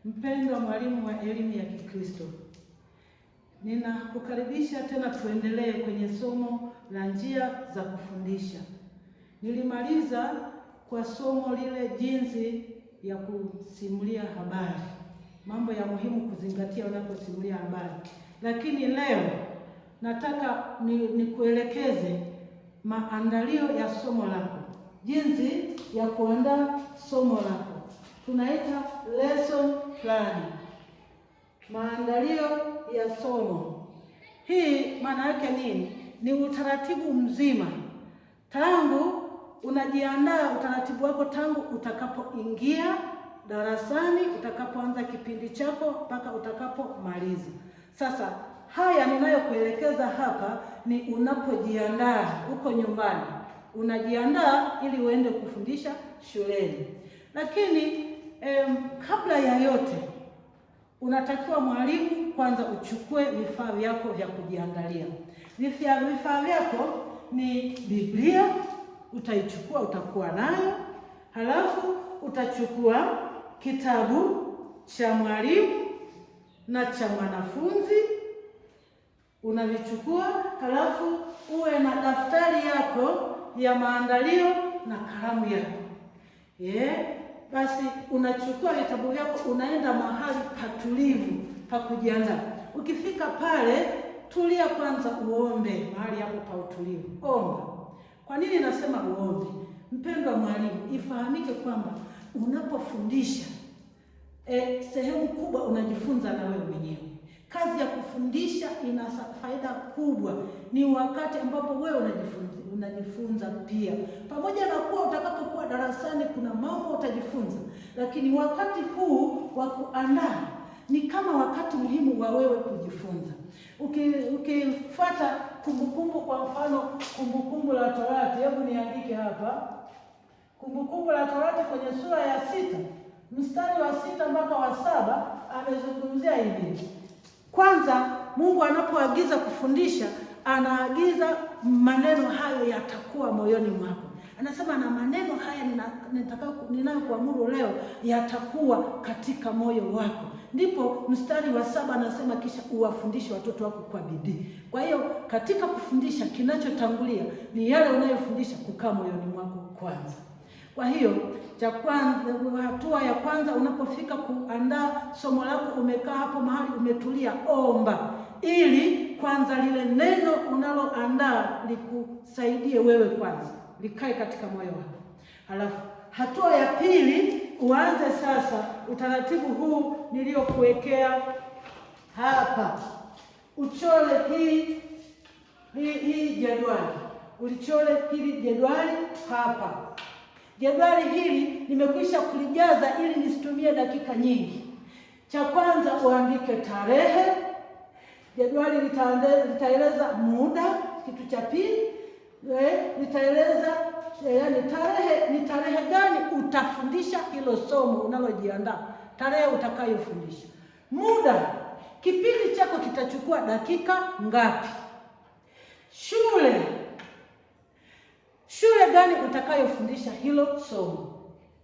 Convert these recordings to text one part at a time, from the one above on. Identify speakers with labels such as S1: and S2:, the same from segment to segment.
S1: Mpendwa mwalimu wa elimu ya Kikristo, ninakukaribisha tena tuendelee kwenye somo la njia za kufundisha. Nilimaliza kwa somo lile jinsi ya kusimulia habari, mambo ya muhimu kuzingatia unaposimulia habari. Lakini leo nataka nikuelekeze maandalio ya somo lako, jinsi ya kuandaa somo lako. Tunaita lesson plan, maandalio ya somo. Hii maana yake nini? Ni utaratibu mzima tangu unajiandaa, utaratibu wako tangu utakapoingia darasani, utakapoanza kipindi chako mpaka utakapomaliza. Sasa haya ninayokuelekeza hapa ni unapojiandaa huko nyumbani, unajiandaa ili uende kufundisha shuleni. Lakini kabla ya yote, unatakiwa mwalimu kwanza uchukue vifaa vyako vya kujiandalia. Vifaa vyako ni Biblia, utaichukua, utakuwa nayo. Halafu utachukua kitabu cha mwalimu na cha mwanafunzi, unavichukua. Halafu uwe na daftari yako ya maandalio na kalamu yako. Basi unachukua vitabu vyako, unaenda mahali patulivu pa kujiandaa. Ukifika pale, tulia kwanza, uombe mahali hapo pa utulivu. Omba. Kwa nini nasema uombe? Mpendwa mwalimu, ifahamike kwamba unapofundisha sehemu kubwa unajifunza na wewe mwenyewe. Kazi ya kufundisha ina faida kubwa, ni wakati ambapo wewe unajifunza pia. Pamoja na kuwa utakapokuwa darasani kuna mambo utajifunza, lakini wakati huu wa kuandaa ni kama wakati muhimu wa wewe kujifunza. Ukifuata kumbukumbu, kwa mfano Kumbukumbu la Torati, hebu niandike hapa. Kumbukumbu la Torati kwenye sura ya 6 mstari wa 6 mpaka wa 7 amezungumzia hivi. Kwanza, Mungu anapoagiza kufundisha, anaagiza maneno hayo yatakuwa moyoni mwako. Anasema na maneno haya ninayokuamuru leo yatakuwa katika moyo wako. Ndipo mstari wa 7 anasema kisha uwafundishe watoto wako kwa bidii. Kwa hiyo katika kufundisha, kinachotangulia ni yale unayofundisha kukaa moyoni mwako kwanza. Kwa hiyo hatua ya kwanza, unapofika kuandaa somo lako, umekaa hapo mahali umetulia, omba ili kwanza lile neno unaloandaa likusaidie wewe kwanza, likae katika moyo wako. Halafu hatua ya pili, uanze sasa utaratibu huu niliokuwekea hapa. Uchole hii jedwali, ulichole hili jedwali hapa. Jedwali hili nimekwisha kulijaza ili nisitumie dakika nyingi. Cha kwanza uandike tarehe. Jedwali litaeleza muda. Kitu cha pili litaeleza ni tarehe gani utafundisha hilo somo unalojiandaa, tarehe utakayofundisha. Muda, kipindi chako kitachukua dakika ngapi? Shule gani utakayofundisha hilo somo?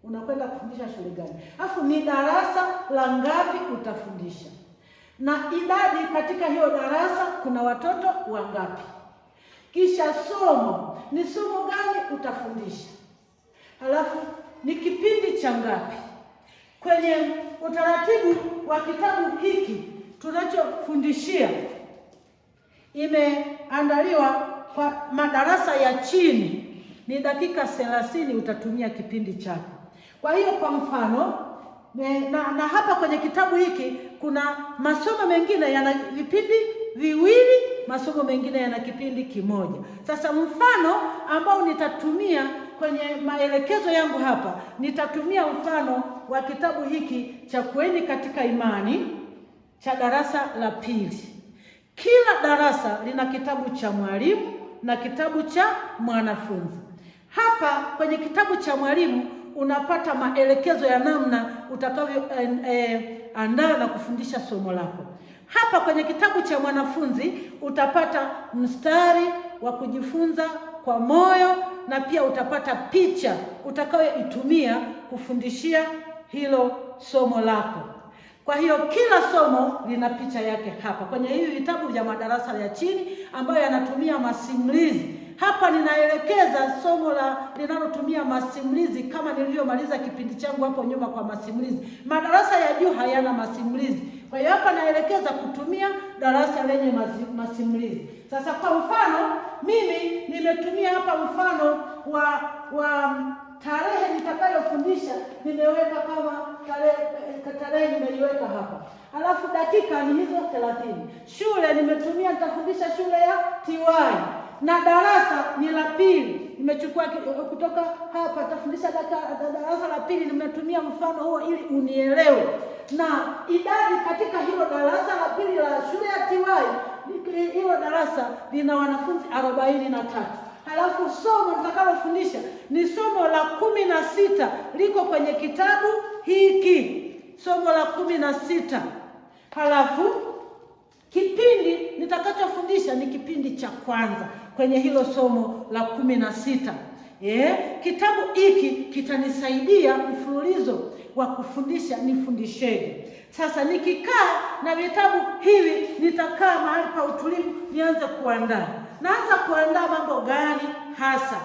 S1: Unakwenda kufundisha shule gani? Alafu ni darasa la ngapi utafundisha? Na idadi katika hiyo darasa kuna watoto wangapi? Kisha somo, ni somo gani utafundisha? Halafu ni kipindi cha ngapi? Kwenye utaratibu wa kitabu hiki tunachofundishia, imeandaliwa kwa madarasa ya chini, ni dakika 30 utatumia kipindi chako. Kwa hiyo kwa mfano na hapa kwenye kitabu hiki kuna masomo mengine yana vipindi viwili, masomo mengine yana kipindi kimoja. Sasa mfano ambao nitatumia kwenye maelekezo yangu hapa, nitatumia mfano wa kitabu hiki cha Kueni katika Imani cha darasa la pili. Kila darasa lina kitabu cha mwalimu na kitabu cha mwanafunzi. Hapa kwenye kitabu cha mwalimu unapata maelekezo ya namna utakavyoandaa na kufundisha somo lako. Hapa kwenye kitabu cha mwanafunzi utapata mstari wa kujifunza kwa moyo, na pia utapata picha utakayoitumia kufundishia hilo somo lako. Kwa hiyo kila somo lina picha yake hapa kwenye hivi vitabu vya madarasa ya chini ambayo yanatumia masimulizi. Hapa ninaelekeza somo linalotumia masimulizi kama nilivyomaliza kipindi changu hapo nyuma kwa masimulizi. Madarasa ya juu hayana masimulizi. Kwa hiyo hapa naelekeza kutumia darasa lenye masimulizi. Sasa kwa mfano, mimi nimetumia hapa mfano wa tarehe nitakayofundisha, nimeweka kama tarehe nimeiweka hapa. Alafu dakika ni hizo 30. Shule nimetumia, nitafundisha shule ya TY. Na darasa ni la pili. Nimechukua kutoka hapa, nitafundisha darasa la pili, nimetumia mfano huo ili unielewe. Na idadi katika hilo darasa la pili la shule ya TY, hilo darasa lina wanafunzi 43. Halafu somo nitakalofundisha ni somo la 16, liko kwenye kitabu hiki, somo la 16. Halafu kipindi nitakachofundisha ni kipindi cha kwanza kwenye hilo somo la 16. Kitabu hiki kitanisaidia mfululizo wa kufundisha nifundisheje. Sasa nikikaa na vitabu hivi, nitakaa mahali pa utulivu, nianze kuandaa. Naanza kuandaa mambo gani hasa?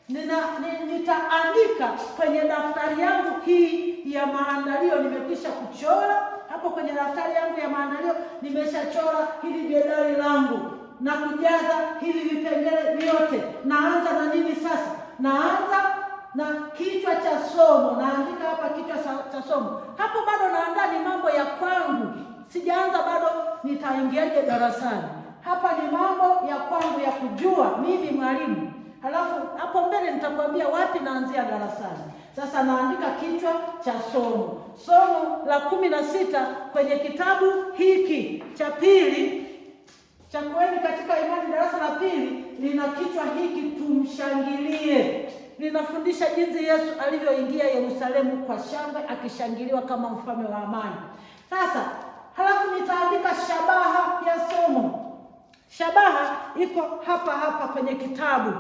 S1: Nitaandika kwenye daftari yangu hii ya maandalio, nimekwisha kuchora hapo kwenye daftari yangu ya maandalio, nimeshachora hili jedwali langu na kujaza hivi vipengele vyote. Naanza na nini sasa? Naanza na kichwa cha somo. Naandika hapa kichwa cha somo. Hapo bado naandaa ni mambo ya kwangu, sijaanza bado nitaingiaje darasani. Hapa ni mambo ya kwangu ya kujua mimi mwalimu. Halafu hapo mbele nitakwambia wapi naanzia darasani. Sasa naandika kichwa cha somo. Somo la 16 kwenye kitabu hiki cha pili cha Kueni katika Imani, darasa la pili, lina kichwa hiki, tumshangilie. Linafundisha jinsi Yesu alivyoingia Yerusalemu kwa shangwe, akishangiliwa kama mfalme wa amani. Sasa halafu nitaandika shabaha ya somo. Shabaha iko hapa kwenye kitabu.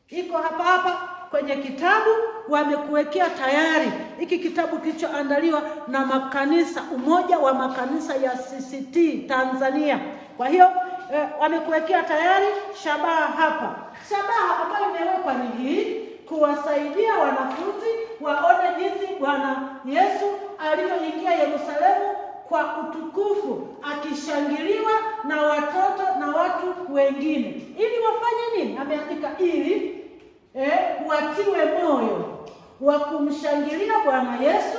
S1: Iko hapa kwenye kitabu, wamekuwekea tayari. Hiki kitabu kilichoandaliwa na makanisa, Umoja wa Makanisa ya CCT Tanzania. Kwa hiyo wamekuwekea tayari shabaha hapa. Shabaha ambayo imewekwa ni hii: kuwasaidia wanafunzi waone jinsi Bwana Yesu alivyoingia Yerusalemu kwa utukufu, akishangiliwa na watoto na watu wengine. Ili wafanye nini? Ameandika ili watiwe moyo wa kumshangilia Bwana Yesu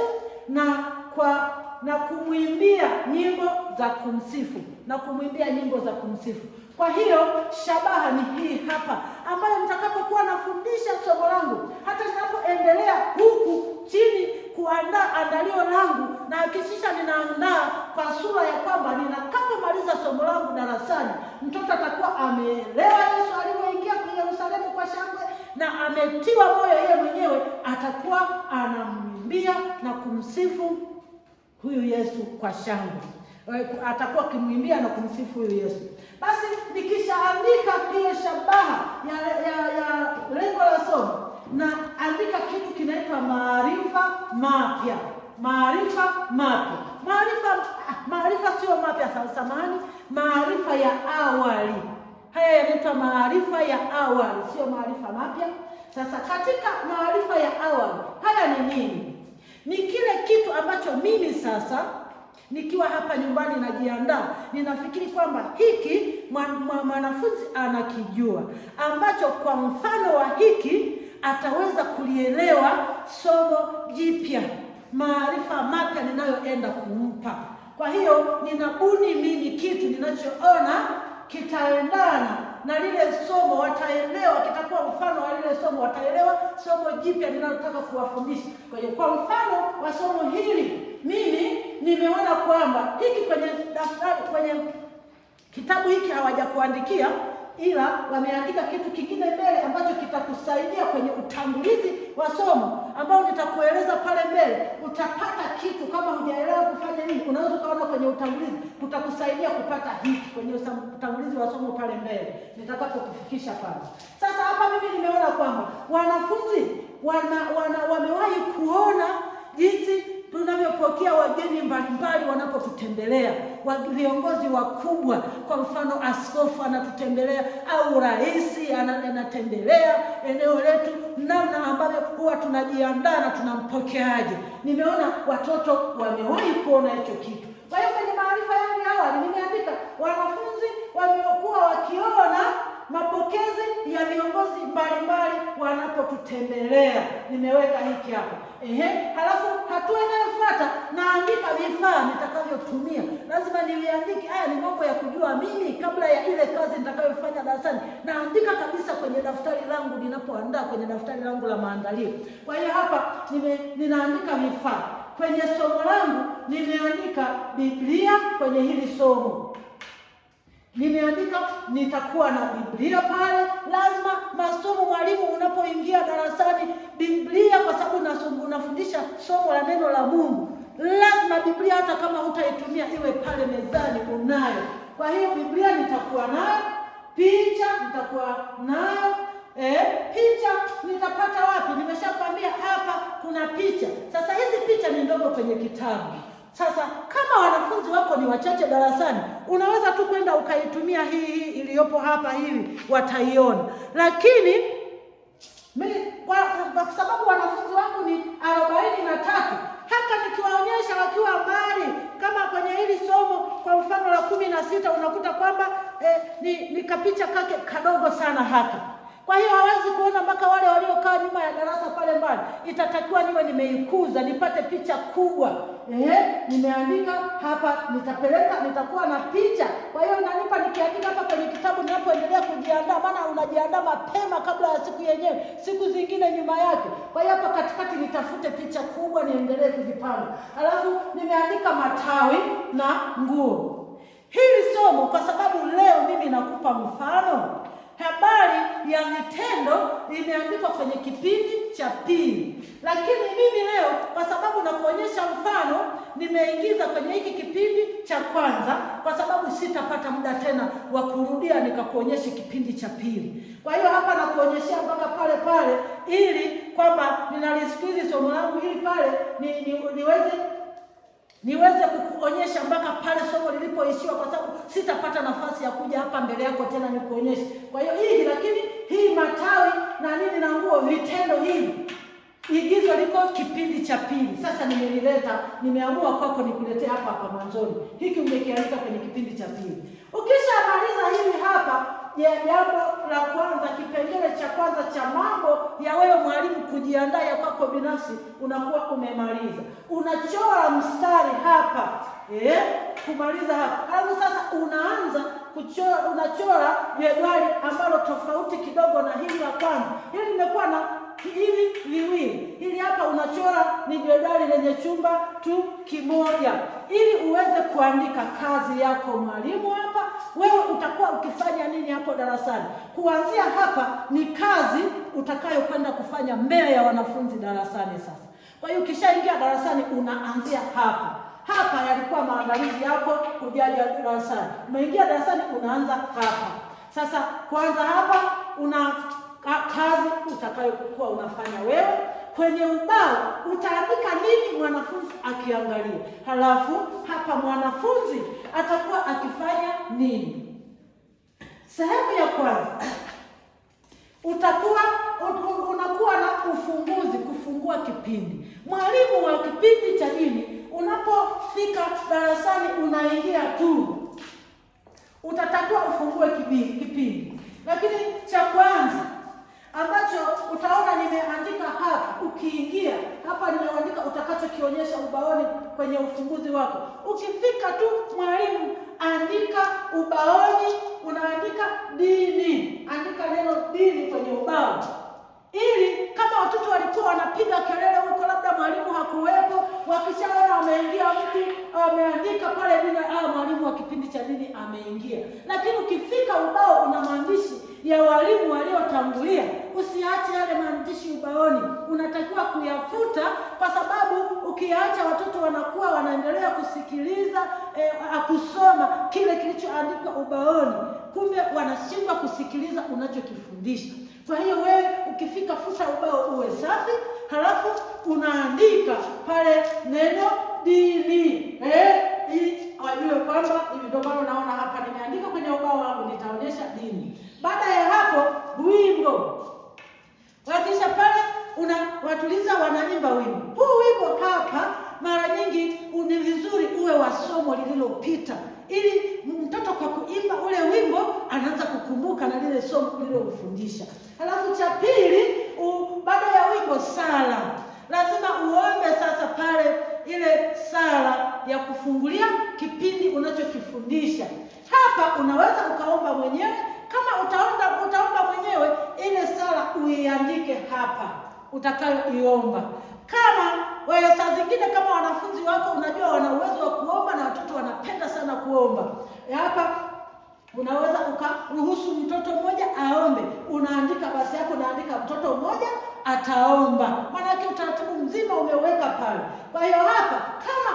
S1: na kumwimbia nyimbo za kumsifu. Kwa hiyo shabaha ni hii hapa, ambayo nitakapokuwa nafundisha somo langu, hata ninapoendelea huku chini kuandaa andalio langu, na hakikisha ninaandaa kwa sura ya kwamba ninakapomaliza somo langu darasani, mtoto atakuwa ameelewa Yesu alivyoingia kwenye Yerusalemu kwa shangwe, na ametiwa moyo yeye mwenyewe, atakuwa anamwimbia na kumsifu huyu Yesu kwa shangwe. Atakuwa kimwimbia na kumsifu huyu Yesu. Basi nikishaandika hiyo shabaha ya lengo la somo, na andika kitu kinaitwa maarifa mapya. Maarifa sio mapya, samahani, maarifa ya awali. Haya yanaitwa maarifa ya awali, sio maarifa mapya. Sasa katika maarifa ya awali, haya ni nini? Ni kile kitu ambacho mimi sasa nikiwa hapa nyumbani najiandaa, ninafikiri kwamba hiki mwanafunzi anakijua, ambacho kwa mfano wa hiki ataweza kulielewa somo jipya, maarifa mapya ninayoenda kumpa. Kwa hiyo ninabuni mimi kitu ninachoona kitaendana na lile somo, wataelewa, kitakuwa mfano wa lile somo, wataelewa somo jipya ninalotaka kuwafundisha. Kwa hiyo kwa mfano wa somo hili, mimi nimeona kwamba hiki kwenye daftari, kwenye kitabu hiki hawajakuandikia, ila wameandika kitu kingine mbele ambacho kitakusaidia kwenye utangulizi wa somo, ambao nitakueleza pale mbele. Utapata kitu kama hujaelewa kufanya nini, unaweza kuona kwenye utangulizi, kutakusaidia kupata hiki kwenye utangulizi wa somo pale mbele nitakapokufikisha pale. Sasa hapa mimi nimeona kwamba wanafunzi wamewahi kuona jinsi tunavyopokea kupokea wageni mbalimbali wanapotutembelea, viongozi wakubwa. Kwa mfano askofu anatutembelea au rais anatembelea eneo letu, namna ambavyo huwa tunajiandaa na tunampokeaje. Nimeona watoto wamewahi kuona hicho kitu. Kwa hiyo kwenye maarifa yangu ya awali nimeandika wanafunzi wamekuwa wakiona mapokezi ya viongozi mbalimbali wanapotutembelea. Nimeweka hiki hapa. Halafu hatua inayofuata naandika vifaa nitakavyotumia. Lazima niandike. Haya ni mambo ya kujua mimi kabla ya ile kazi nitakayofanya darasani. Naandika kabisa kwenye daftari langu ninapoandaa, kwenye daftari langu la maandalio. Kwa hiyo hapa ninaandika vifaa. Kwenye somo langu nimeandika Biblia. Kwenye hili somo nimeandika nitakuwa na Biblia pale. Lazima masomo, mwalimu unapoingia darasani, Biblia, kwa sababu unafundisha somo la neno la Mungu, lazima Biblia hata kama hutaitumia iwe pale mezani unayo. Kwa hiyo Biblia nitakuwa nayo. Picha nitakuwa nayo. Picha nitapata wapi? Nimeshakwambia hapa kuna picha. Sasa hizi picha ni ndogo kwenye kitabu. Sasa kama wanafunzi wako ni wachache darasani, unaweza tu kwenda ukaitumia hii iliyopo hapa hivi, wataiona. Lakini kwa sababu wanafunzi wangu ni 43, hata nikiwaonyesha wakiwa mbali, kama kwenye hili somo kwa mfano la 16, unakuta kwamba ni kapicha kake kadogo sana hapa. Kwa hiyo hawezi kuona mpaka wale waliokaa nyuma ya darasa pale mbali. Itatakiwa niwe nimeikuza, nipate picha kubwa. Nimeandika hapa nitakuwa na picha. Kwa hiyo inanipa nikiandika hapa kwenye kitabu ninapoendelea kujiandaa, maana unajiandaa mapema kabla ya siku yenyewe, siku zingine nyuma yake. Kwa hiyo hapa katikati nitafute picha kubwa niendelee kujipanga. Alafu nimeandika matawi na nguo. Hili somo kwa sababu leo mimi nakupa mfano, habari ya vitendo imeandikwa kwenye kipindi cha pili. Lakini mimi leo kwa sababu nakuonyesha mfano, nimeingiza kwenye hiki kipindi cha kwanza, kwa sababu sitapata muda tena wa kurudia nikakuonyesha kipindi cha pili. Kwa hiyo hapa nakuonyeshia mpaka pale ili kwamba ninalisikiza somo langu ili pale niweze kukuonyesha mpaka pale somo lilipoishiwa, kwa sababu sitapata nafasi ya kuja hapa mbele yako tena nikuonyeshe. Kwa hiyo lakini hii matawi na nini na nguo, vitendo hivi, igizo liko kipindi cha pili. Sasa nimeamua kwako nikuletee hapa mwanzoni. Hiki umekiandika kwenye kipindi cha pili. Ukishamaliza hivi hapa, jambo la kwanza, kipengele cha kwanza cha mambo ya wewe mwalimu kujiandaa ya kwako binafsi, unakuwa umemaliza. Unachora mstari hapa, kumaliza hapa. Alafu sasa unaanza kuchora, unachora jedwali ambalo tofauti kidogo na hili la kwanza. Hili limekuwa na hivi viwili. Hili hapa unachora ni jedwali lenye chumba tu kimoja, ili uweze kuandika kazi yako mwalimu. Hapa wewe utakuwa ukifanya nini hapo darasani. Kuanzia hapa ni kazi utakayokwenda kufanya mbele ya wanafunzi darasani sasa. Kwa hiyo ukishaingia darasani unaanzia hapa. Hapa yalikuwa maandalizi yako kujaja darasani. Umeingia darasani unaanza hapa. Sasa kwanza hapa una kazi utakayokuwa unafanya wewe. Kwenye ubao utaandika nini mwanafunzi akiangalia. Halafu hapa mwanafunzi atakuwa akifanya nini. Sehemu ya kwanza unakuwa na ufunguzi, kufungua kipindi. Mwalimu wa kipindi cha dini unapofika darasani unaingia tu, utatakiwa ufungue kipindi. Lakini cha kwanza ambacho utaona nimeandika hapa, ukiingia hapa nimeandika utakachokionyesha ubaoni kwenye ufunguzi wako. Ukifika tu mwalimu, andika ubaoni, unaandika dini. Andika neno dini kwenye ubao, ili kama watoto walikuwa wanapiga kelele huko, labda mwalimu hakuwepo, wakishaona ameingia mtu ameandika pale dini, mwalimu wa kipindi cha dini ameingia. Lakini ukifika ubao una maandishi ya walimu waliotangulia, usiache yale maandishi ubaoni, unatakiwa kuyafuta, kwa sababu ukiacha watoto wanakuwa wanaendelea kusikiliza kusoma kile kilichoandikwa ubaoni, kumbe wanashindwa kusikiliza unachokifundisha. Kwa hiyo wewe ukifika, futa ubao uwe safi. halafu unaandika pale neno dini. Wajue kwamba ndio maana unaona hapa nimeandika kwenye ubao wangu, nitaonyesha dini. Baada ya hapo wimbo. Wakisha pale watuliza wanaimba wimbo. Huu wimbo hapa mara nyingi ni vizuri uwe wa somo lililopita, ili mtoto kwa kuimba ule wimbo anaanza kukumbuka na lile somo lililofundisha. Halafu cha pili, baada ya wimbo sala. Lazima uombe sasa pale ile sala ya kufungulia kipindi unachokifundisha. Hapa unaweza ukaomba mwenyewe. Kama utaomba mwenyewe, ile sala uiandike hapa utakayoiomba. Kama wewe saa zingine kama wanafunzi wako unajua wana uwezo wa kuomba na watoto wanapenda sana kuomba, hapa unaweza ukaruhusu mtoto mmoja aombe. Unaandika basi yako, unaandika mtoto mmoja ataomba. Maana yake utaratibu mzima umeweka pale. Kwa hiyo hapa kama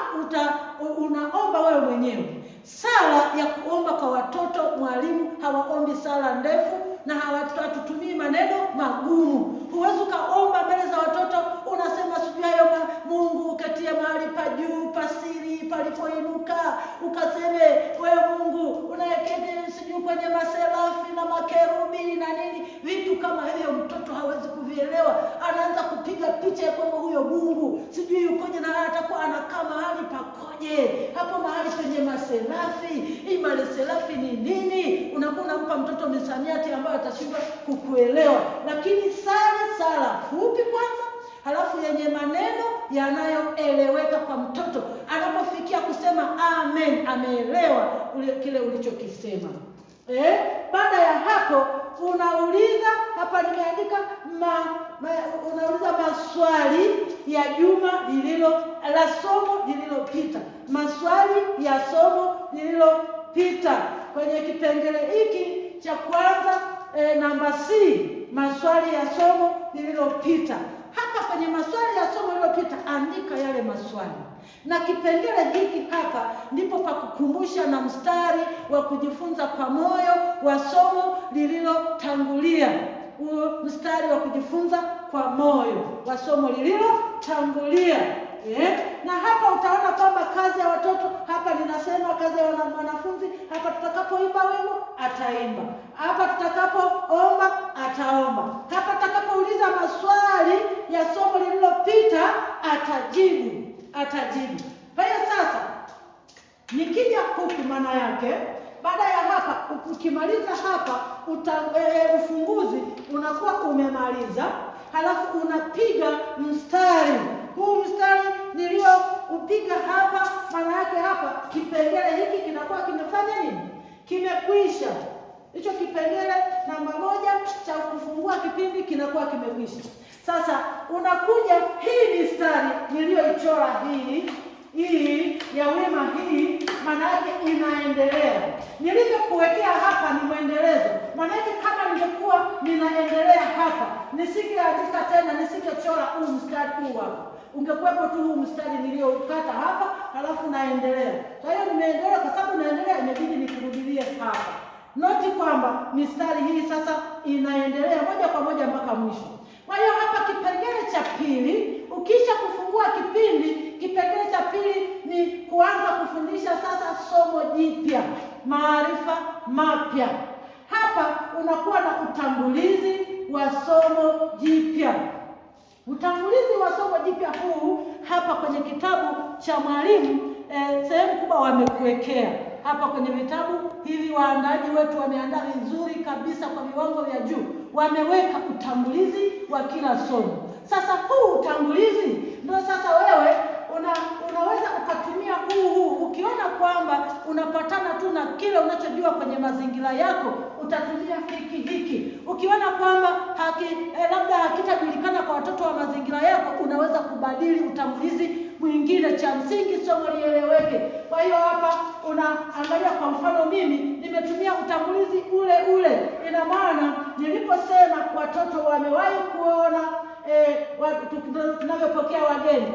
S1: unaomba wewe mwenyewe, sala ya kuomba kwa watoto, mwalimu hawaombi sala ndefu na hawatutumii maneno magumu. Huwezi ukaomba mbele za watoto unasema sijui hayo Mungu ukatia mahali pa juu pasiri palipoinuka, ukaseme wewe Mungu unayeketi sijui kwenye maserafi na makerubi na nini, vitu kama hivyo mtoto hawezi kuvielewa. Anaanza kupiga picha kwamba huyo Mungu sijui yukoje na atakuwa anakaa mahali pakoje, hapo mahali penye maserafi. Hii maserafi ni nini? Unakuwa unampa mtoto misamiati ambayo atashindwa kukuelewa. Lakini sala fupi kwanza, halafu yenye maneno yanayoeleweka kwa mtoto. Anapofikia kusema amen, ameelewa kile ulichokisema. Baada ya hapo unauliza, hapa nimeandika unauliza maswali ya juma la somo lililopita. Maswali ya somo lililopita. Kwenye kipengele hiki cha kwanza namba C, maswali ya somo lililopita. Hapa kwenye maswali ya somo lililopita andika yale maswali. Na kipengele hiki hapa ndipo pa kukumbusha na mstari wa kujifunza kwa moyo wa somo lililotangulia. Huo mstari wa kujifunza kwa moyo wa somo lililotangulia. Na hapa utaona kwamba kazi ya watoto hapa ninasema kazi ya wanafunzi. Hapa tutakapoimba wimbo ataimba, hapa tutakapoomba ataomba, hapa tutakapouliza maswali ya somo lililopita atajibu. Kwa hiyo sasa nikija huku, maana yake baada ya hapa ukimaliza hapa ufunguzi unakuwa umemaliza. Halafu unapiga mstari. Huu mstari nilioupiga hapa, maana yake hapa kipengele hiki kinakuwa kimefanya nini? Kimekwisha. Hicho kipengele namba 1 cha kufungua kipindi kinakuwa kimekwisha. Sasa unakuja hii mistari niliyoichora hii ya wima hii, maana yake inaendelea. Nilivyokuwekea hapa ni mwendelezo. Maana yake kama ningekuwa ninaendelea hapa, nisingeandika tena, nisingechora huu mstari huu hapa. Ungekuwepo tu huu mstari niliokata hapa, halafu naendelea. Kwa hiyo nimeendelea, kwa sababu naendelea imebidi nikurudilie hapa. Noti kwamba mistari hii sasa inaendelea moja kwa moja mpaka mwisho. Kwa hiyo hapa kipengele cha pili, ukisha kufungua kipindi, kipengele cha pili ni kuanza kufundisha sasa somo jipya, maarifa mapya. Hapa unakuwa na utangulizi wa somo jipya. Utangulizi wa somo jipya huu hapa kwenye kitabu cha mwalimu sehemu kubwa wamekuwekea. Hapa kwenye vitabu hivi waandaji wetu wameandaa vizuri kabisa kwa viwango vya juu. Wameweka utangulizi wa kila somo. Sasa huu utangulizi ndio sasa wewe unaweza ukatumia huu. Ukiona kwamba unapatana tu na kile unachojua kwenye mazingira yako, utatumia hiki. Ukiona kwamba labda hakitajulikana kwa watoto wa mazingira yako, unaweza kubadili utangulizi mwingine. Cha msingi somo lieleweke. Kwa hiyo hapa unaangalia, kwa mfano mimi nimetumia utangulizi ule. Ina maana niliposema watoto wamewahi kuona tunavyopokea wageni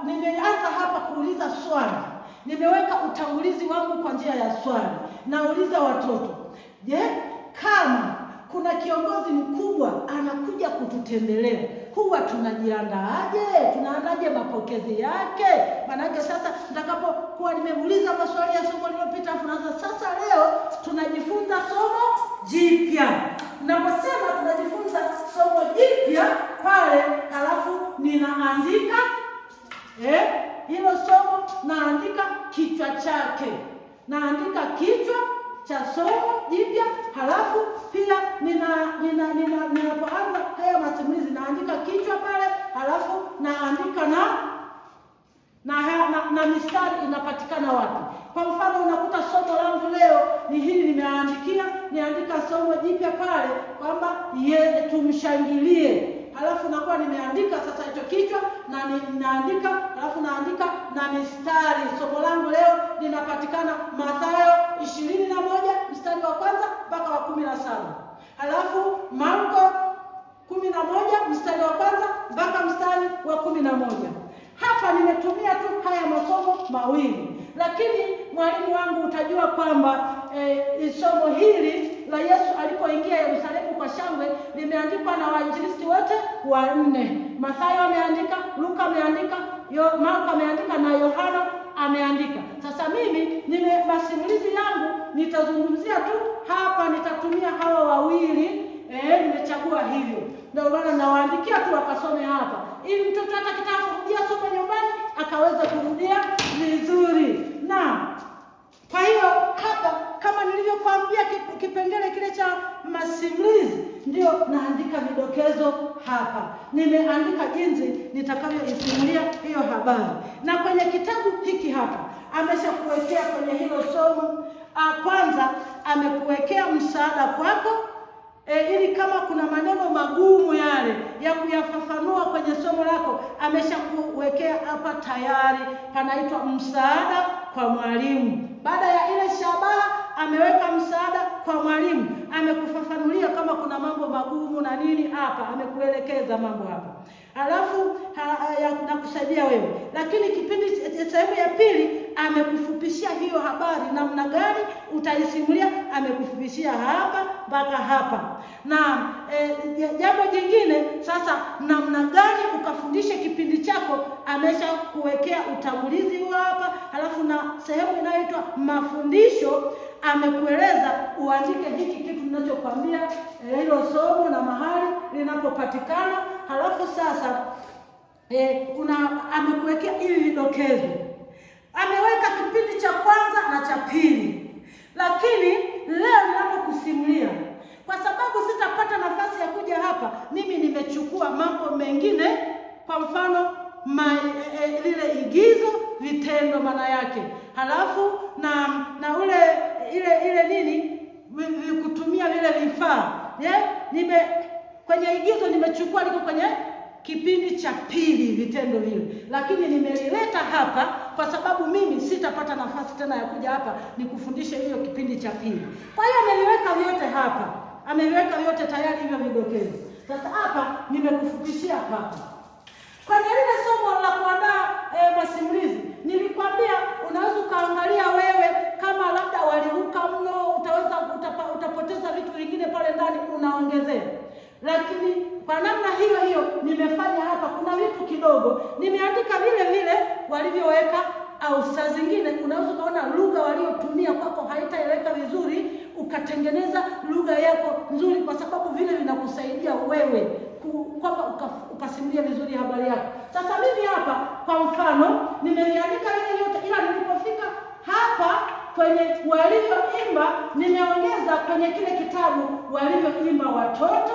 S1: nimeanza hapa kuuliza swali. Nimeweka utangulizi wangu kwa njia ya swali. Nauliza watoto, je, kama kuna kiongozi mkubwa anakuja kututembelea, huwa tunajiandaaje? Tunaandaje mapokezi yake? Maanake sasa nitakapokuwa nimeuliza maswali ya somo lililopita, sasa leo tunajifunza somo jipya. Naposema tunajifunza somo jipya pale, halafu ninaandika hilo somo, naandika kichwa chake, naandika kichwa cha somo jipya, halafu pia ninapoanza hayo masimulizi naandika kichwa pale, halafu naandika na mistari inapatikana wapi. Kwa mfano unakuta somo langu leo ni hili, niandika somo jipya pale kwamba tumshangilie, halafu nakuwa nimeandika sasa hicho kichwa na ninaandika, halafu naandika na mistari. Somo langu leo linapatikana Mathayo 21 mstari wa kwanza mpaka wa 17, halafu Marko 11 mstari wa kwanza mpaka mstari wa 11. Hapa nimetumia tu haya masomo mawili, lakini mwalimu wangu utajua kwamba somo hili la Yesu alipoingia Yerusalemu kwa shangwe limeandikwa na wainjilisti wote wanne. Mathayo ameandika, Luka ameandika, Marko ameandika na Yohana ameandika. Sasa mimi masimulizi yangu nitazungumzia tu hapa, nitatumia hawa wawili, nimechagua hivyo. Ndio maana nawaandikia tu wakasome hapa, ili mtoto hata kitaka kurudia somo nyumbani akaweza kurudia vizuri. Na kwa hiyo hapa kama nilivyokuambia kipengele kile cha masimulizi, ndio naandika vidokezo hapa. Nimeandika jinsi nitakavyoisimulia hiyo habari. Na kwenye kitabu hiki hapa ameshakuwekea kwenye hilo somo, kwanza amekuwekea msaada kwako, ili kama kuna maneno magumu yale ya kuyafafanua kwenye somo lako, ameshakuwekea hapa tayari, panaitwa msaada kwa mwalimu. Baada ya ile shabaha ameweka msaada kwa mwalimu, amekufafanulia kama kuna mambo magumu na nini, hapa amekuelekeza mambo hapa, halafu nakusaidia wewe. Lakini sehemu ya pili amekufupishia hiyo habari namna gani utaisimulia, amekufupishia hapa mpaka hapa. Na jambo jingine sasa, namna gani ukafundishe kipindi chako, ameshakuwekea utangulizi huo hapa, halafu na sehemu inayoitwa mafundisho amekueleza uandike hiki kitu ninachokwambia, hilo somo na mahali linapopatikana. Halafu sasa amekuwekea hivi vidokezo, ameweka kipindi cha kwanza na cha pili. Lakini leo ninapokusimulia, kwa sababu sitapata nafasi ya kuja hapa, mimi nimechukua mambo mengine, kwa mfano lile igizo, vitendo maana yake, halafu na ile nini, kutumia vile vifaa. Kwenye igizo nimechukua liko kwenye kipindi cha pili, vitendo vile, lakini nimelileta hapa kwa sababu mimi sitapata nafasi tena ya kuja hapa nikufundishe hiyo kipindi cha pili. Kwa hiyo ameliweka vyote hapa, ameliweka vyote tayari hivyo vidokezo. Sasa hapa nimekufupishia hapa. Kwenye lile somo la kuandaa masimulizi nilikwambia unaweza ukaangalia wewe, kama labda waliruka mno, utapoteza vitu vingine pale ndani, unaongezea. Lakini kwa namna hiyo hiyo nimefanya hapa, kuna vitu kidogo nimeandika vile vile walivyoweka, au saa zingine unaweza kuona lugha waliotumia kwako haitaeleweka vizuri, ukatengeneza lugha yako nzuri, kwa sababu vile vinakusaidia wewe kwamba ukasimulia vizuri habari yako. Sasa mimi hapa kwa mfano nimeandika vile yote, ila nilipofika hapa kwenye walivyoimba nimeongeza kwenye kile kitabu walivyoimba watoto,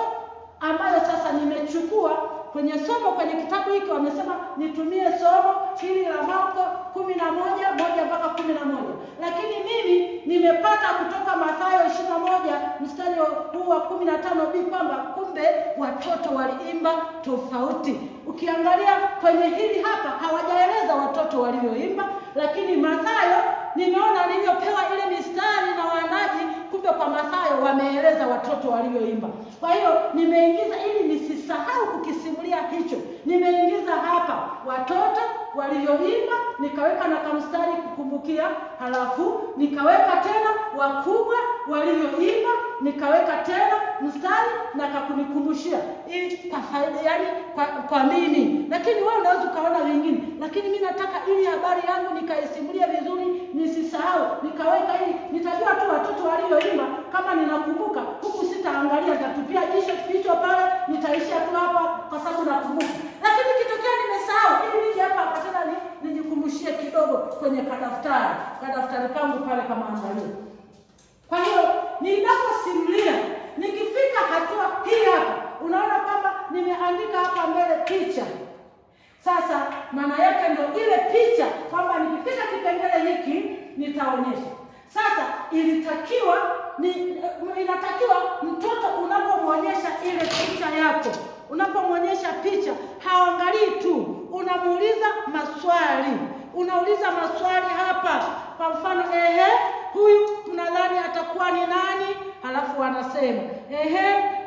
S1: ambayo sasa nimechukua kwenye somo. Kwenye kitabu hiki wamesema nitumie somo hili la Marko 11:1 mpaka 11, lakini mimi nimepata kutoka Mathayo 21 mstari huu wa 15b kwamba kumbe watoto waliimba tofauti. Ukiangalia kwenye hili hapa hawajaeleza watoto walivyoimba, lakini Mathayo nimeona niliyopewa ile mistari na waandaji, kumbe kwa Mathayo wameeleza watoto walivyoimba. Kwa hiyo nimeingiza, ili nisisahau kukisimulia hicho, nimeingiza hapa watoto walivyoimba, nikaweka na kamstari kukumbukia, halafu nikaweka tena wakubwa walivyoimba, nikaweka tena mstari na kakunikumbusha ili kwa faida, yani kwa mimi. Lakini wewe unaweza ukaona vingine, lakini mimi nataka ili habari yangu nikaisimulia vizuri, nisisahau, nikaweka hii, nitajua tu watoto walioimba kama ninakumbuka, huku sitaangalia, nitatupia jicho pale, nitaishia tu hapa kwa sababu nakumbuka. Lakini kitokea nimesahau, ili nije hapa tena nijikumbushie kidogo kwenye kadaftari kangu pale kama angalia. Kwa hiyo ninaposimulia, nikifika hatua hii hapa, unaona kwamba nimeandika hapa mbele picha. Sasa maana yake ndio ile picha kwamba nikifika kipengele hiki nitaonyesha. Sasa inatakiwa mtoto unapomwonyesha ile picha yako, unapomwonyesha picha, haangalii tu, unamuuliza maswali. Unauliza maswali hapa. Kwa mfano, huyu unadhani atakuwa ni nani? Halafu anasema,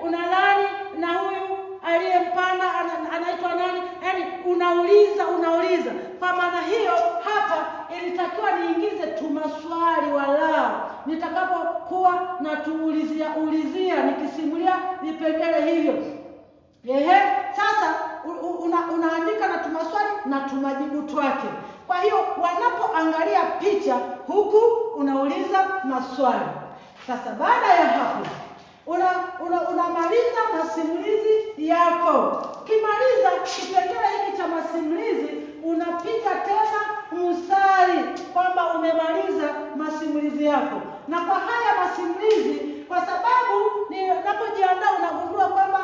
S1: unadhani na huyu aliyempanda anaitwa nani? Yaani unauliza. Kwa maana hiyo hapa ilitakiwa niingize tu maswali walao nitakapokuwa na ulizia nikisimulia vipengele hivyo. Sasa unaandika na tumaswali na tumajibu twake. Kwa hiyo wanapoangalia picha huku unauliza maswali. Sasa baada ya hapo unamaliza masimulizi yako. Kimaliza kipengele hiki cha masimulizi, unapiga tena mstari kwamba umemaliza masimulizi yako. Na kwa haya masimulizi, kwa sababu ninapojiandaa unagundua kwamba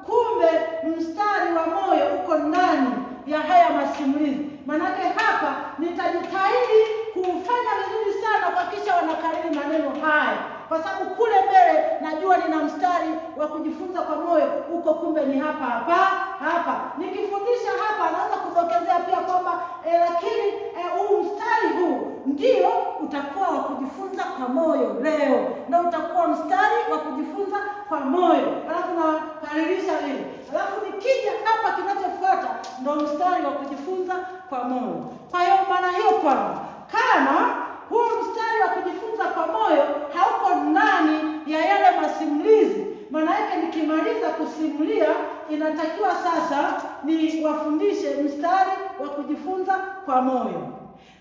S1: kumbe mstari wa moyo uko ndani ya haya masimulizi. Manake hapa nitajitahidi kufanya vizuri sana kuhakikisha wanakariri maneno haya, kwa sababu kule mbele najua nina mstari wa kujifunza kwa moyo uko, kumbe ni hapa. Nikifundisha hapa naweza kudokezea pia kwamba lakini huu mstari huu ndio utakuwa wa kujifunza kwa moyo leo, na utakuwa mstari wa kujifunza kwa moyo. Alafu nakaririsha vile. Alafu nikija hapa kinachofuata ndio mstari wa kujifunza kwa moyo. Kwa hiyo maana hiyo kwamba kama huu mstari wa kujifunza kwa moyo hauko ndani ya yale masimulizi, maana yake nikimaliza kusimulia inatakiwa sasa ni wafundishe mstari wa kujifunza kwa moyo.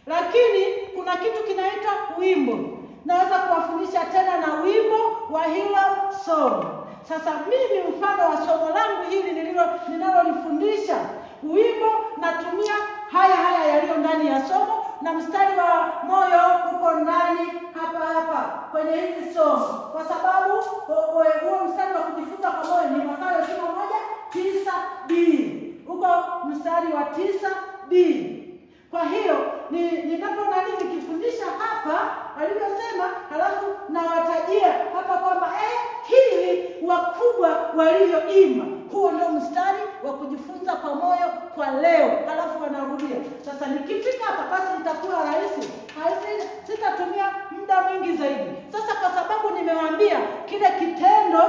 S1: Lakini kuna kitu kinaitwa wimbo. Naweza kuwafundisha tena na wimbo wa hilo somo. Sasa mimi mfano wa somo langu hili ninalolifundisha, wimbo natumia haya yaliyo ndani ya somo, na mstari wa moyo uko ndani hapa kwenye hili somo, kwa sababu huo mstari wa kujifunza kwa moyo ni Mathayo 21:9b. Uko mstari wa 9b. Kwa hiyo nikifundisha hapa alivyosema, halafu nawatajia hapa kwamba hivi wakubwa walivyoimba, huo ndio mstari wa kujifunza kwa moyo kwa leo. Halafu wanarudia. Sasa nikifika hapa basi itakuwa rahisi, sitatumia muda mwingi zaidi. Sasa kwa sababu nimewaambia kile kitendo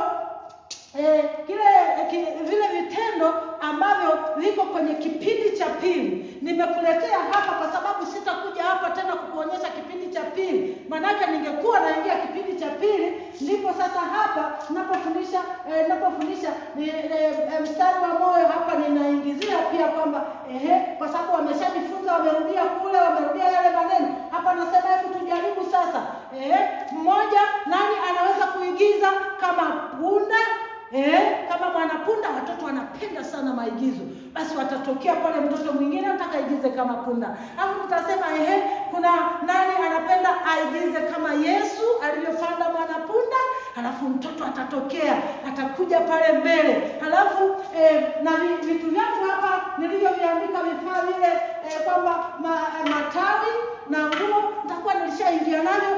S1: vile vitendo ambavyo viko kwenye kipindi cha pili nimekuletea hapa, kwa sababu sitakuja hapa tena kukuonyesha kipindi cha pili. Manake ningekuwa naingia kipindi cha pili, ndipo sasa hapa ninapofundisha mstari wa moyo hapa ninaingizia pia kwamba kwa sababu wameshajifunza, wamerudia kule, wamerudia yale maneno. Hapa nasema hebu tujaribu sasa. Mmoja nani anaweza kuigiza kama punda? Kama mwanapunda, watoto wanapenda sana maigizo. Basi watatokea pale mtoto mwingine atakaigize kama punda. Au tutasema kuna nani anapenda aigize kama Yesu alivyopanda mwanapunda? Halafu mtoto atatokea, atakuja pale mbele. Halafu na vitu vyangu hapa nilivyoviandika vifaa vile kwamba matawi na nguo nitakuwa nilishaingia navyo,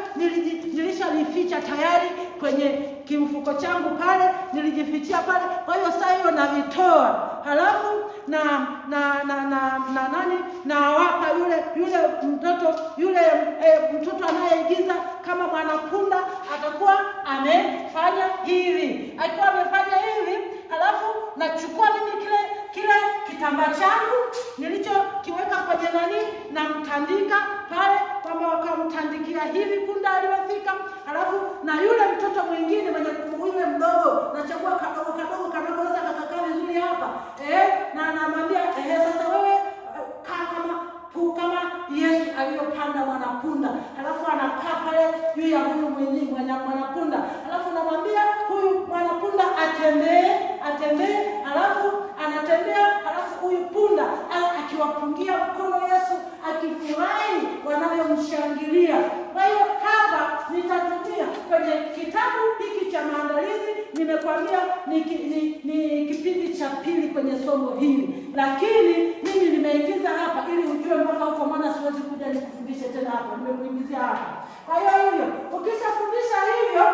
S1: nilishavificha tayari kwenye kimfuko changu pale, nilijifichia pale. Kwa hiyo sasa hiyo navitoa. Halafu na wapa yule mtoto anayeigiza kama mwanapunda atakuwa amefanya hivi. Akiwa amefanya hivi, halafu nachukua mimi kile kitambaa changu nilichokiweka kwenye nani, na mtandika pale, kwamba wakamtandikia hivi punda aliyofika. Alafu na yule mtoto mwingine mwenye yule mdogo, nachagua kadogo weza kakakaa vizuri hapa, na anamwambia sasa wewe kama Yesu aliyopanda mwanapunda. Alafu anakaa pale juu ya huyu mwanapunda. Alafu namwambia huyu mwanapunda atembee, alafu anatembea, alafu huyu punda akiwapungia mkono Yesu, akifurahi wanayomshangilia. Kwa hiyo hapa nitatumia kwenye kitabu hiki cha maandalizi, nimekwambia ni kipindi cha pili kwenye somo hili, lakini mimi nimeingiza hapa ili ujue mpaka huko, maana siwezi kuja nikufundishe tena hapa, nimekuingizia hapa. Kwa hiyo ukishafundisha hivyo,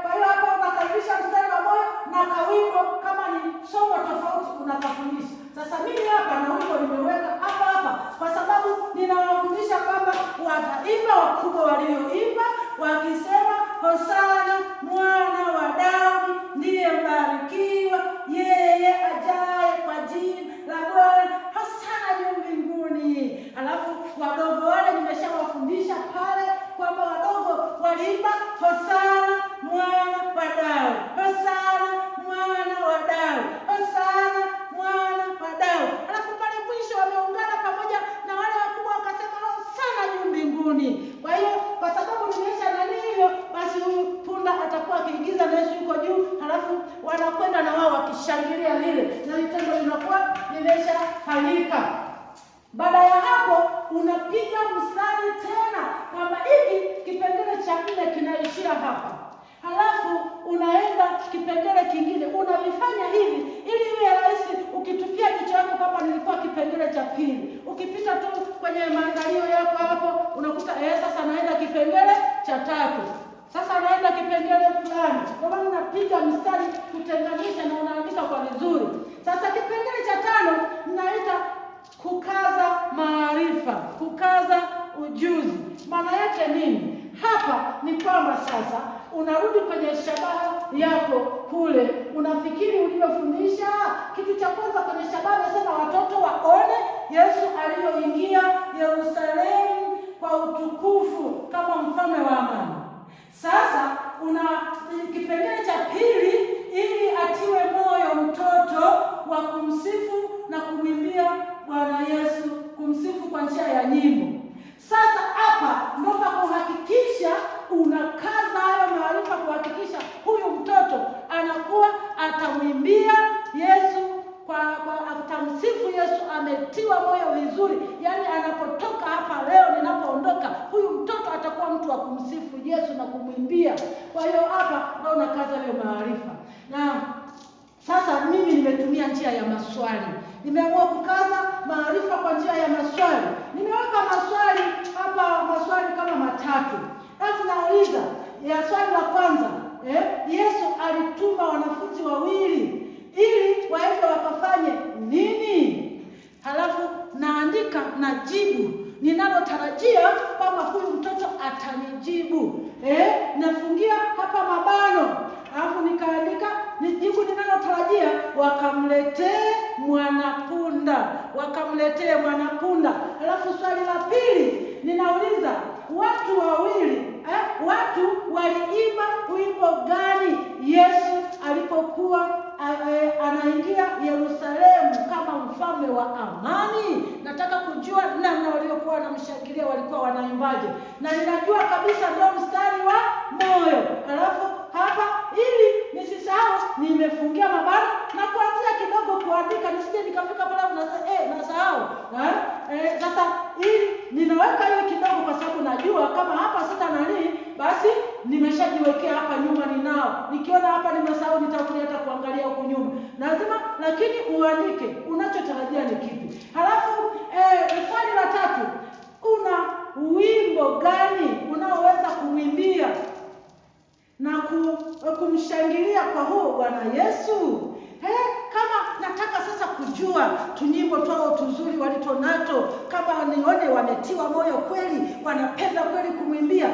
S1: kwa hiyo hapa unakaribisha mstari wa moyo na kawimbo, kama ni somo tofauti unakafundisha. Sasa mimi hapa na wimbo nimeweka hapa kwa sababu ninawafundisha kwamba wataimba wakubwa walioimba wakisema, Hosana mwana wa Daudi, ndiye mbarikiwa yeye ajaye kwa jina la Bwana, Hosana juu mbinguni. Alafu wadogo wale nimeshawafundisha pale kwamba wadogo waliimba Hosana mwana wa Daudi, Hosana mwana wa Daudi, Hosana mwana wa Daudi. Alafu pale mwisho wameungana pamoja na wale wakubwa wakasema Hosana juu mbinguni. Kwa hiyo kwa sababu nimesha nani hiyo, basi huyu punda atakuwa akiingiza na Yesu yuko juu, halafu wanakwenda na wao wakishangilia lile, na vitendo linakuwa limeshafanyika. Baada ya hapo unapiga mstari tena kwamba hiki kipengele cha 4 kinaishia hapa. Halafu unaenda kipengele kingine, unavifanya hivi ili iwe rahisi. Ukitupia jicho lako kama nilikuwa kipengele cha pili, ukipita tu kwenye maangalio yako hapo unakuta sasa naenda kipengele cha 3. Sasa naenda kipengele fulani. Kwa maana unapiga mstari kutenganisha na unaandika kwa vizuri. Sasa kipengele cha 5 ninaita kukaza maarifa, kukaza ujuzi. Maana yake nini? Hapa ni kwamba sasa unarudi kwenye shabaha yako kule, unafikiri ulivyofundisha. Kitu cha kwanza kwenye shabaha nasema watoto waone Yesu aliyoingia Yerusalemu kwa utukufu kama mfalme wa amani. Sasa una kipengele cha pili, ili atiwe moyo mtoto wa kumsifu na kumwimbia Bwana Yesu, kumsifu kwa njia ya nyimbo. Sasa hapa ndio kuhakikisha unakaza hayo maarifa, kuhakikisha huyu mtoto anakuwa atamwimbia Yesu atamsifu Yesu, ametiwa moyo vizuri. Yaani anapotoka hapa leo, ninapoondoka, huyu mtoto atakuwa mtu wa kumsifu Yesu na kumwimbia. Kwa hiyo hapa ndio unakaza hayo maarifa. Na sasa mimi nimetumia njia ya maswali. Nimeamua kukaza maarifa kwa njia ya maswali. Nimeweka maswali hapa, maswali kama 3. Alafu nauliza ya swali la kwanza, Yesu alituma wanafunzi 2 ili waende wakafanye nini? Halafu naandika na jibu ninalotarajia kwamba huyu mtoto atanijibu. Nafungia hapa mabano. Alafu nikaandika ni jibu ninalotarajia, wakamletee mwanapunda, wakamletee mwanapunda. Alafu swali la pili ninauliza watu waliimba wimbo gani Yesu alipokuwa anaingia Yerusalemu kama mfalme wa amani? Nataka kujua namna waliokuwa wanamshangilia walikuwa wanaimbaje, na ninajua kabisa ndio mstari wa moyo. Alafu hapa ili nisisahau nimefungia mabano na kuanzia kidogo kuandika, nisije nikafika pale nasahau. Sasa ili ninaweka hiyo kidogo kwa sababu najua kama hapa sita basi nimeshajiwekea hapa nyuma ninao. Nikiona hapa nimesahau nitakuja hata kuangalia huko nyuma. Lazima lakini uandike unachotarajia ni kipi. Halafu swali la 3, una wimbo gani unaoweza kumwimbia na kumshangilia kwa huo Bwana Yesu? Kama nataka sasa kujua tunyimbo twao tuzuri walitonato, kama nione wametiwa moyo kweli, wanapenda kweli kumwimbia,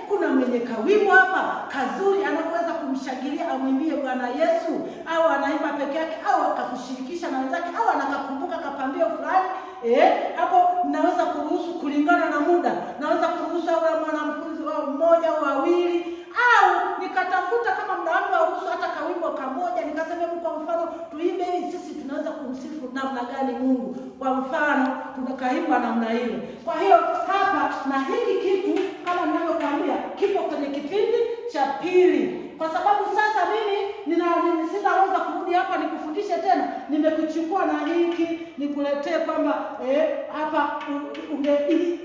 S1: kuna mwenye kawimbo hapa kazuri anaweza kumshangilia amwimbie Bwana Yesu, au anaimba peke yake, au akakushirikisha na wenzake, au anakakumbuka mbio fulani, hapo naweza kuruhusu kulingana na muda, naweza kuruhusu awe mwanafunzi wao mmoja au wawili, au nikatafuta kama muda wangu hauruhusu hata kawimbo kamoja, nikasema kwa mfano tuimbe hivi, sisi tunaweza kumsifu namna gani Mungu, kwa mfano tunakaimba namna hiyo. Kwa hiyo hapa na hiki kitu kama ninavyokuambia kipo kwenye kipindi cha pili, kwa sababu sasa mimi sitaweza kurudi hapa nikufundishe tena, nimekuchukua na hiki nikuletee kwamba hapa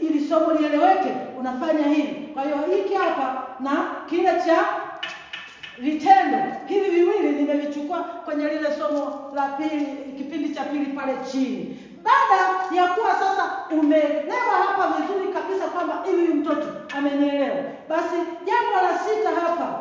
S1: ili somo lieleweke unafanya hivi. Kwa hiyo hiki hapa na kile cha vitendo, hivi viwili nimevichukua kwenye lile somo la pili, kipindi cha pili pale chini. Baada ya kuwa sasa umeelewa hapa vizuri kabisa kwamba hivi mtoto amenielewa, basi jambo la sita hapa,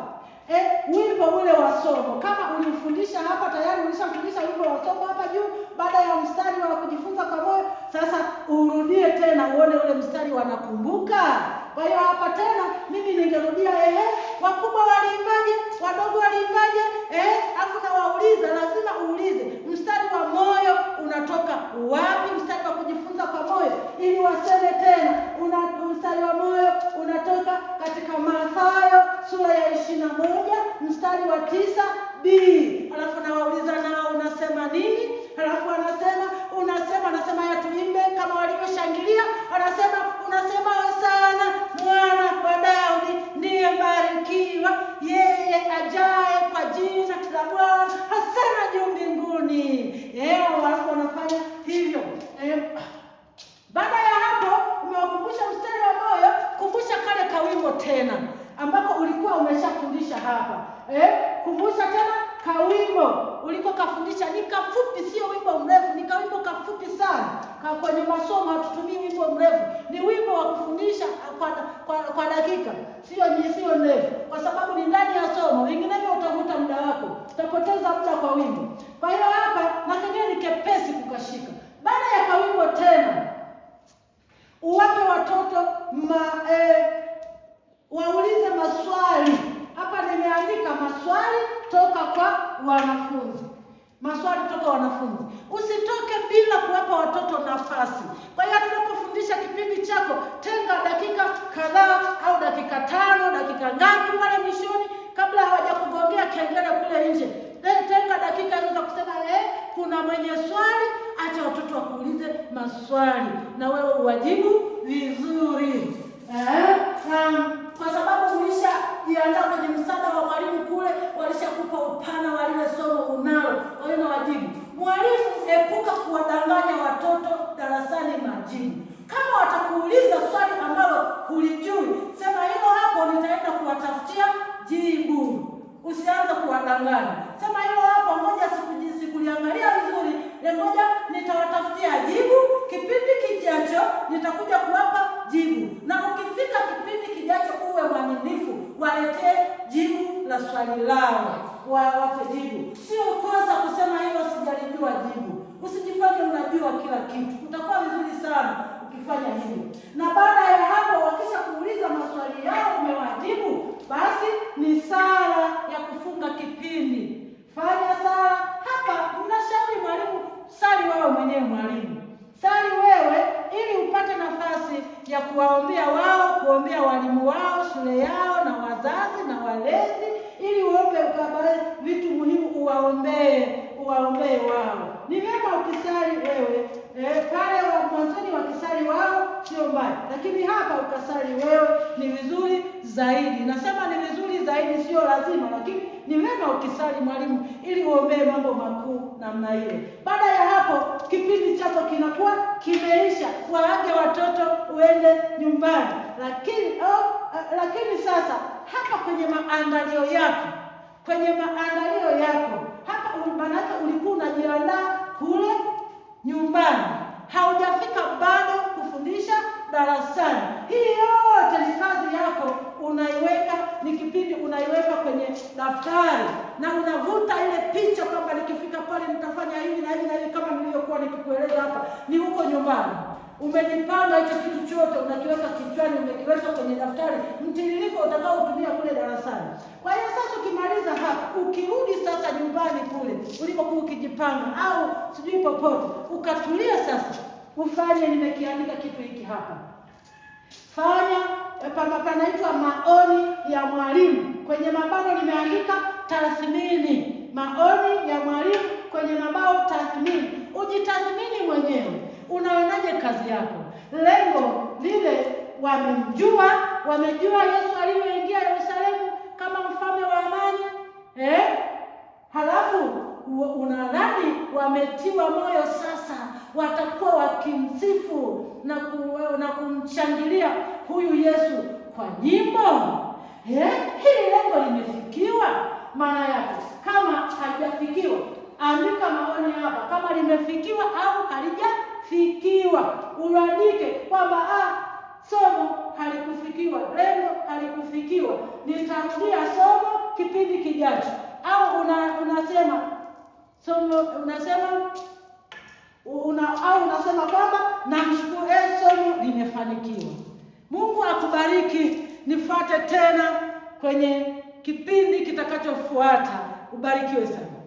S1: wimbo ule wa somo. Kama ulifundisha hapa tayari, ulishafundisha wimbo wa somo hapa juu, baada ya mstari wa kujifunza kwa moyo, sasa urudie tena uone ule mstari wanakumbuka. Kwa hiyo hapa tena mimi ningerudia wakubwa waliimbaje, wadogo waliimbaje, afu na wauliza, lazima uulize mstari wa moyo unatoka wapi, mstari wa kujifunza kwa moyo, ili waseme tena mstari wa moyo unatoka katika Mathayo sura ya 21 mstari wa 9b. Alafu na wauliza nao unasema nini? Alafu anasema ya tuimbe kama walivyoshangilia, unasema sana mwana wa Daudi ndiye mbarikiwa yeye ajaye kwa jina la Bwana, hasana juu mbinguni. Alafu wanafanya hivyo. Baada ya hapo umewakumbusha mstari wa moyo, kumbusha kale kawimbo tena ambako ulikuwa umeshafundisha hapa. Kumbusha tena kawimbo uliko kafundisha, ni kafupi, sio wimbo mrefu, ni kawimbo kafupi sana. Kwenye masomo hatutumii wimbo mrefu, ni wimbo wa kufundisha kwa dakika, sio ndefu, kwa sababu ni ndani ya somo, vinginevyo utavuta muda wako, utapoteza muda kwa wimbo. Kwa hiyo hapa na kenyewe ni kepesi kukashika. Baada ya kawimbo tena uwape watoto waulize maswali. Hapa nimeandika maswali toka kwa wanafunzi. Maswali toka wanafunzi. Usitoke bila kuwapa watoto nafasi. Kwa hiyo tunapofundisha kipindi chako, tenga dakika kadhaa au dakika 5, dakika ngapi pale mwishoni kabla hawajakugongea kengele kule nje. Tenga dakika hizo kusema kuna mwenye swali, acha watoto wakuulize maswali na wewe uwajibu vizuri. Kwa sababu ulishajiandaa kwenye msaada wa mwalimu kule, walishakupa upana wa lile somo unalo. Kwa hiyo na wajibu. Mwalimu, epuka kuwadanganya watoto darasani majibu. Kama watakuuliza swali ambalo hulijui, sema hilo hapo nitaenda kuwatafutia jibu. Usianze kuwadanganya. Sema hilo hapo, ngoja sikuliangalia vizuri, ngoja nitawatafutia jibu, kipindi kijacho nitakuja kuwapa jibu. Na ukifika kipindi kijacho uwe mwaminifu, waletee jibu la swali lao, wape jibu. Sio kosa kusema hilo sijalijua jibu. Usijifanye unajua kila kitu. Utakuwa vizuri sana ukifanya hivyo. Na baada ya hapo wakisha kuuliza maswali yao umewajibu, basi ni sala ya kufunga kipindi. Fanya sala. Hapa mnashauri mwalimu, sali wewe mwenyewe mwalimu. Sali wewe ili upate nafasi ya kuwaombea wao, kuombea walimu wao, shule yao na wazazi na walezi, ili uombe ukabali vitu muhimu uwaombee wao. Ni vyema ukisali wewe, pale mwanzoni wakisali wao sio mbaya, lakini hapa ukasali wewe ni vizuri zaidi. Nasema ni vizuri zaidi, sio lazima, lakini ni vyema ukisali mwalimu ili uombee mambo makuu namna ile. Baada ya hapo kipindi chako kinakuwa kimeisha, waage watoto uende nyumbani. Lakini sasa hapa kwenye maandalio yako hapa maanake ulikuwa unajiandaa kule nyumbani, haujafika bado kufundisha darasani. Hii yote ni kazi yako, unaiweka, ni kipindi unaiweka kwenye daftari na unavuta ile picha kwamba nikifika pale nitafanya hivi na hivi na hivi, kama nilivyokuwa nikikueleza hapa. Ni huko nyumbani umejipanga hicho kitu chote, unakiweka kichwani, umekiweka kwenye daftari, mtiririko utakao utumia kule darasani. Kwa hiyo sasa ukimaliza hapa, ukirudi sasa nyumbani kule ulipokuwa ukijipanga au sijui popote, ukatulia sasa, ufanye, nimekiandika kitu hiki hapa. Fanya panaitwa maoni ya mwalimu, kwenye mabano nimeandika tathmini. Maoni ya mwalimu kwenye mabao tathmini. Ujitathmini mwenyewe, unaonaje kazi yako? Lengo lile wamejua Yesu alivyoingia Yerusalemu kama mfalme wa amani, halafu unadhani wametiwa moyo sasa, watakuwa wakimsifu na kumshangilia huyu Yesu kwa nyimbo. Hili lengo limefikiwa? Maana yake kama halijafikiwa, andika maoni hapa kama limefikiwa au halijafikiwa. Uandike kwamba somo halikufikiwa, lengo halikufikiwa, nitarudia somo kipindi kijacho. Au unasema somo, unasema kwamba namshukuru, somo limefanikiwa. Mungu akubariki. Nifuate tena kwenye kipindi kitakachofuata. Ubarikiwe sana.